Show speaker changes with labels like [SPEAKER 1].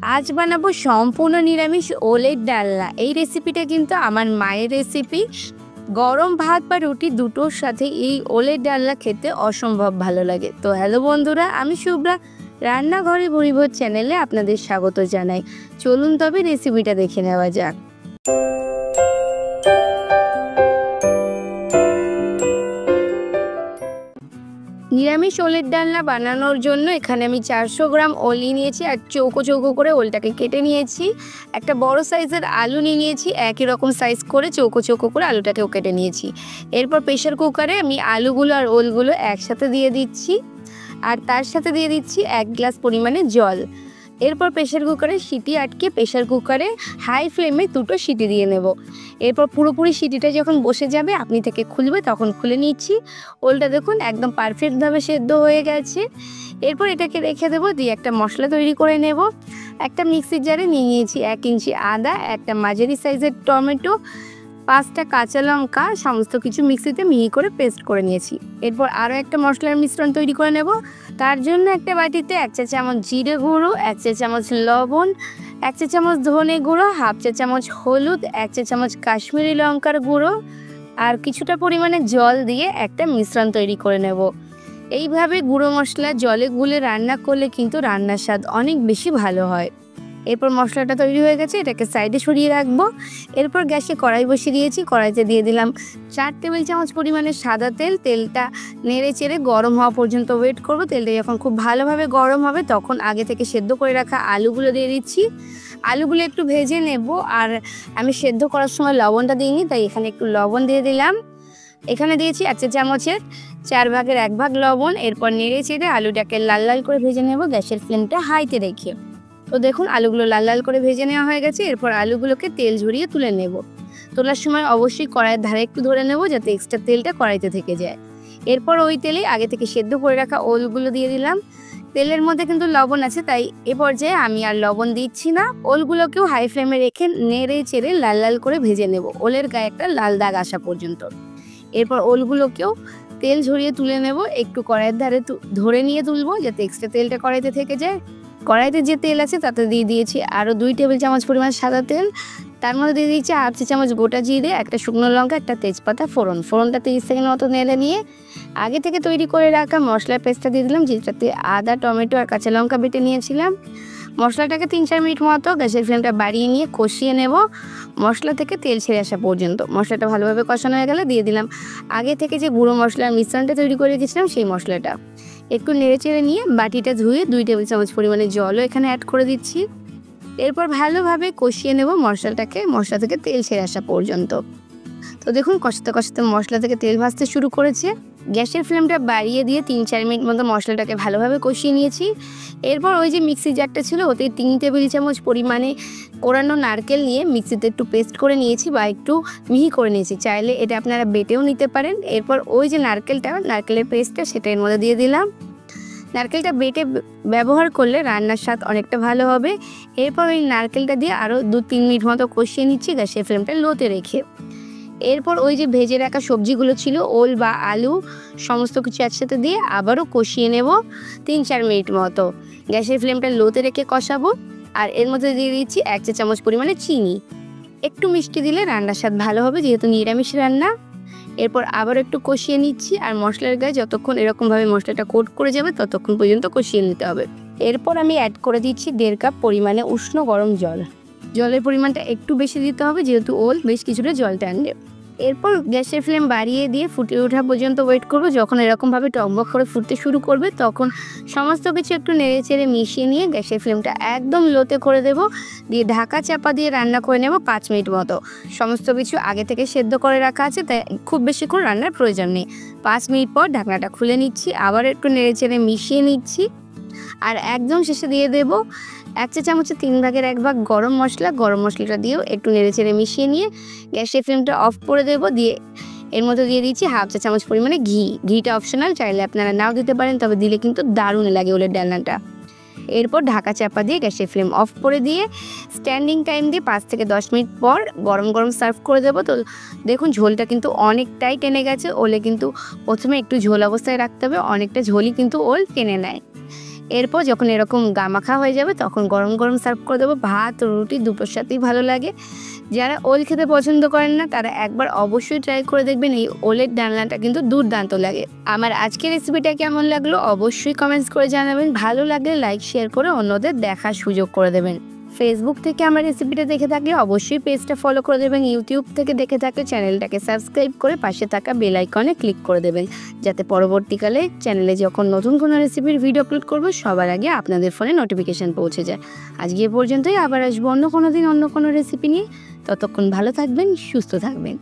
[SPEAKER 1] আজ বানাবো সম্পূর্ণ নিরামিষ ওলের ডালনা। এই রেসিপিটা কিন্তু আমার মায়ের রেসিপি। গরম ভাত বা রুটি দুটোর সাথে এই ওলের ডালনা খেতে অসম্ভব ভালো লাগে। তো হ্যালো বন্ধুরা, আমি শুভ্রা, রান্নাঘরে ভুরিভোজ চ্যানেলে আপনাদের স্বাগত জানাই। চলুন তবে রেসিপিটা দেখে নেওয়া যাক। নিরামিষ ওলের ডালনা বানানোর জন্য এখানে আমি 400 গ্রাম ওল নিয়েছি আর চৌকো চৌকো করে ওলটাকে কেটে নিয়েছি। একটা বড় সাইজের আলু নিয়েছি, একই রকম সাইজ করে চৌকো চৌকো করে আলুটাকেও কেটে নিয়েছি। এরপর প্রেশার কুকারে আমি আলুগুলো আর ওলগুলো একসাথে দিয়ে দিচ্ছি আর তার সাথে দিয়ে দিচ্ছি 1 গ্লাস পরিমাণে জল। এরপর প্রেশার কুকারে সিটি আটকে প্রেশার কুকারে হাই ফ্লেমে 2টো সিটি দিয়ে নেব। এরপর পুরোপুরি সিটিটা যখন বসে যাবে আপনি থেকে খুলবে, তখন খুলে নিচ্ছি। ওলটা দেখুন একদম পারফেক্টভাবে সেদ্ধ হয়ে গেছে। এরপর এটাকে রেখে দেবো, দিয়ে একটা মশলা তৈরি করে নেব। একটা মিক্সির জারে নিয়ে নিয়েছি 1 ইঞ্চি আদা, একটা মাঝারি সাইজের টমেটো, 5টা কাঁচা লঙ্কা, সমস্ত কিছু মিক্সিতে মিহি করে পেস্ট করে নিয়েছি। এরপর আরও একটা মশলার মিশ্রণ তৈরি করে নেব। তার জন্য একটা বাটিতে 1 চা চামচ জিরে গুঁড়ো, 1 চা চামচ লবণ, 1 চা চামচ ধনে গুঁড়ো, হাফ চা চামচ হলুদ, 1 চা চামচ কাশ্মীরি লঙ্কার গুঁড়ো আর কিছুটা পরিমাণে জল দিয়ে একটা মিশ্রণ তৈরি করে নেব। এইভাবে গুঁড়ো মশলা জলে গুলে রান্না করলে কিন্তু রান্নার স্বাদ অনেক বেশি ভালো হয়। এরপর মশলাটা তৈরি হয়ে গেছে, এটাকে সাইডে সরিয়ে রাখবো। এরপর গ্যাসে কড়াই বসিয়ে দিয়েছি, কড়াইতে দিয়ে দিলাম 4 টেবিল চামচ পরিমাণে সাদা তেল। তেলটা নেড়ে চেড়ে গরম হওয়া পর্যন্ত ওয়েট করব। তেলটা যখন খুব ভালোভাবে গরম হবে তখন আগে থেকে সেদ্ধ করে রাখা আলুগুলো দিয়ে দিচ্ছি। আলুগুলো একটু ভেজে নেব, আর আমি সেদ্ধ করার সময় লবণটা দিইনি, তাই এখানে একটু লবণ দিয়ে দিলাম। এখানে দিয়েছি 1 চা চামচের 4 ভাগের 1 ভাগ লবণ। এরপর নেড়ে চেড়ে আলুটাকে লাল লাল করে ভেজে নেব গ্যাসের ফ্লেমটা হাইতে রেখে। তো দেখুন আলুগুলো লাল লাল করে ভেজে নেওয়া হয়ে গেছে। এরপর আলুগুলোকে তেল ঝরিয়ে তুলে নেব। তোলার সময় অবশ্যই কড়াইয়ের ধারে একটু ধরে নেব যাতে এক্সট্রা তেলটা কড়াইতে থেকে যায়। এরপর ওই তেলে আগে থেকে সেদ্ধ করে রাখা ওলগুলো দিয়ে দিলাম। তেলের মধ্যে কিন্তু লবণ আছে, তাই এ পর্যায়ে আমি আর লবণ দিচ্ছি না। ওলগুলোকেও হাই ফ্লেমে রেখে নেড়ে চেড়ে লাল লাল করে ভেজে নেব, ওলের গায়ে একটা লাল দাগ আসা পর্যন্ত। এরপর ওলগুলোকেও তেল ঝরিয়ে তুলে নেব, একটু কড়াইয়ের ধারে ধরে নিয়ে তুলবো যাতে এক্সট্রা তেলটা কড়াইতে থেকে যায়। কড়াইতে যে তেল আছে তাতে দিয়ে দিয়েছি আরও 2 টেবিল চামচ পরিমাণ সাদা তেল। তার মধ্যে দিয়ে দিয়েছি হাফ চা চামচ গোটা জিরে, একটা শুকনো লঙ্কা, একটা তেজপাতা ফোড়নটা 30 সেকেন্ড মতো নেড়ে নিয়ে আগে থেকে তৈরি করে রাখা মশলার পেস্টটা দিয়ে দিলাম, যেটাতে আদা, টমেটো আর কাঁচা লঙ্কা বেটে নিয়েছিলাম। মশলাটাকে 3-4 মিনিট মতো গ্যাসের ফ্লেমটা বাড়িয়ে নিয়ে কষিয়ে নেব মশলা থেকে তেল ছেড়ে আসা পর্যন্ত। মশলাটা ভালোভাবে কষানো হয়ে গেলে দিয়ে দিলাম আগে থেকে যে গুঁড়ো মশলার মিশ্রণটা তৈরি করে রেখেছিলাম সেই মশলাটা। একটু নেড়ে চেড়ে নিয়ে বাটিটা ধুয়ে 2 টেবিল চামচ পরিমাণে জলও এখানে অ্যাড করে দিচ্ছি। এরপর ভালোভাবে কষিয়ে নেব মশলাটাকে, মশলা থেকে তেল ছেড়ে আসা পর্যন্ত। তো দেখুন কষাতে কষাতে মশলা থেকে তেল ভাসতে শুরু করেছে। গ্যাসের ফ্লেমটা বাড়িয়ে দিয়ে 3-4 মিনিট মতো মশলাটাকে ভালোভাবে কষিয়ে নিয়েছি। এরপর ওই যে মিক্সি জারটা ছিল ওতে 3 টেবিল চামচ পরিমাণে কোরানো নারকেল নিয়ে মিক্সিতে একটু পেস্ট করে নিয়েছি বা একটু মিহি করে নিয়েছি, চাইলে এটা আপনারা বেটেও নিতে পারেন। এরপর ওই যে নারকেলের পেস্টটা সেটা এর মধ্যে দিয়ে দিলাম। নারকেলটা বেটে ব্যবহার করলে রান্নার স্বাদ অনেকটা ভালো হবে। এরপর ওই নারকেলটা দিয়ে আরও 2-3 মিনিট মতো কষিয়ে নিচ্ছি গ্যাসের ফ্লেমটা লোতে রেখে। এরপর ওই যে ভেজে রাখা সবজিগুলো ছিল ওল বা আলু সমস্ত কিছু একসাথে দিয়ে আবারও কষিয়ে নেব 3-4 মিনিট মতো। গ্যাসের ফ্লেমটা লোতে রেখে কষাবো। আর এর মধ্যে দিয়ে দিচ্ছি 1 চা চামচ পরিমাণে চিনি। একটু মিষ্টি দিলে রান্নার স্বাদ ভালো হবে যেহেতু নিরামিষ রান্না। এরপর আবার একটু কষিয়ে নিচ্ছি, আর মশলার গায়ে যতক্ষণ এরকমভাবে মশলাটা কোট করে যাবে ততক্ষণ পর্যন্ত কষিয়ে নিতে হবে। এরপর আমি অ্যাড করে দিচ্ছি 1.5 কাপ পরিমাণে উষ্ণ গরম জল। জলের পরিমাণটা একটু বেশি দিতে হবে যেহেতু ওল বেশ কিছুটা জল টানবে। এরপর গ্যাসের ফ্লেম বাড়িয়ে দিয়ে ফুটে ওঠা পর্যন্ত ওয়েট করব। যখন এরকমভাবে টকবক করে ফুটতে শুরু করবে তখন সমস্ত কিছু একটু নেড়ে চেড়ে মিশিয়ে নিয়ে গ্যাসের ফ্লেমটা একদম লোতে করে দেব, দিয়ে ঢাকা চাপা দিয়ে রান্না করে নেব 5 মিনিট মতো। সমস্ত কিছু আগে থেকে সেদ্ধ করে রাখা আছে, তাই খুব বেশিক্ষণ রান্নার প্রয়োজন নেই। 5 মিনিট পর ঢাকনাটা খুলে নিচ্ছি, আবার একটু নেড়ে চেড়ে মিশিয়ে নিচ্ছি। আর একদম শেষে দিয়ে দেব 1 চা চামচের 3 ভাগের 1 ভাগ গরম মশলাটা দিয়েও একটু নেড়ে চেড়ে মিশিয়ে নিয়ে গ্যাসের ফ্লেমটা অফ করে দেব। দিয়ে এর মধ্যে দিয়ে দিচ্ছি হাফ চা চামচ পরিমাণে ঘিটা অপশনাল, চাইলে আপনারা নাও দিতে পারেন, তবে দিলে কিন্তু দারুণ লাগে ওলের ডালনাটা। এরপর ঢাকা চাপা দিয়ে গ্যাসের ফ্লেম অফ করে দিয়ে স্ট্যান্ডিং টাইম দিয়ে 5 থেকে 10 মিনিট পর গরম গরম সার্ভ করে দেবো। তো দেখুন ঝোলটা কিন্তু অনেকটাই টেনে গেছে। ওলে কিন্তু প্রথমে একটু ঝোল অবস্থায় রাখতে হবে, অনেকটা ঝোলই কিন্তু ওল টেনে নেয়। এরপর যখন এরকম গামাখা হয়ে যাবে তখন গরম গরম সার্ভ করে দেবো। ভাত রুটি দুটোর সাথেই ভালো লাগে। যারা ওল খেতে পছন্দ করেন না তারা একবার অবশ্যই ট্রাই করে দেখবেন। এই ওলের ডালনাটা কিন্তু দুর্দান্ত লাগে। আমার আজকের রেসিপিটা কেমন লাগলো অবশ্যই কমেন্টস করে জানাবেন। ভালো লাগলে লাইক শেয়ার করে অন্যদের দেখার সুযোগ করে দেবেন। ফেসবুক থেকে আমার রেসিপিটা দেখে থাকলে অবশ্যই পেজটা ফলো করে দেবেন। ইউটিউব থেকে দেখে থাকলে চ্যানেলটাকে সাবস্ক্রাইব করে পাশে থাকা বেল আইকনে ক্লিক করে দেবেন, যাতে পরবর্তীকালে চ্যানেলে যখন নতুন কোনো রেসিপির ভিডিও আপলোড করব সবার আগে আপনাদের ফোনে নোটিফিকেশান পৌঁছে যায়। আজকে পর্যন্তই, আবার আসবো অন্য কোনো দিন অন্য কোনো রেসিপি নিয়ে। ততক্ষণ ভালো থাকবেন, সুস্থ থাকবেন।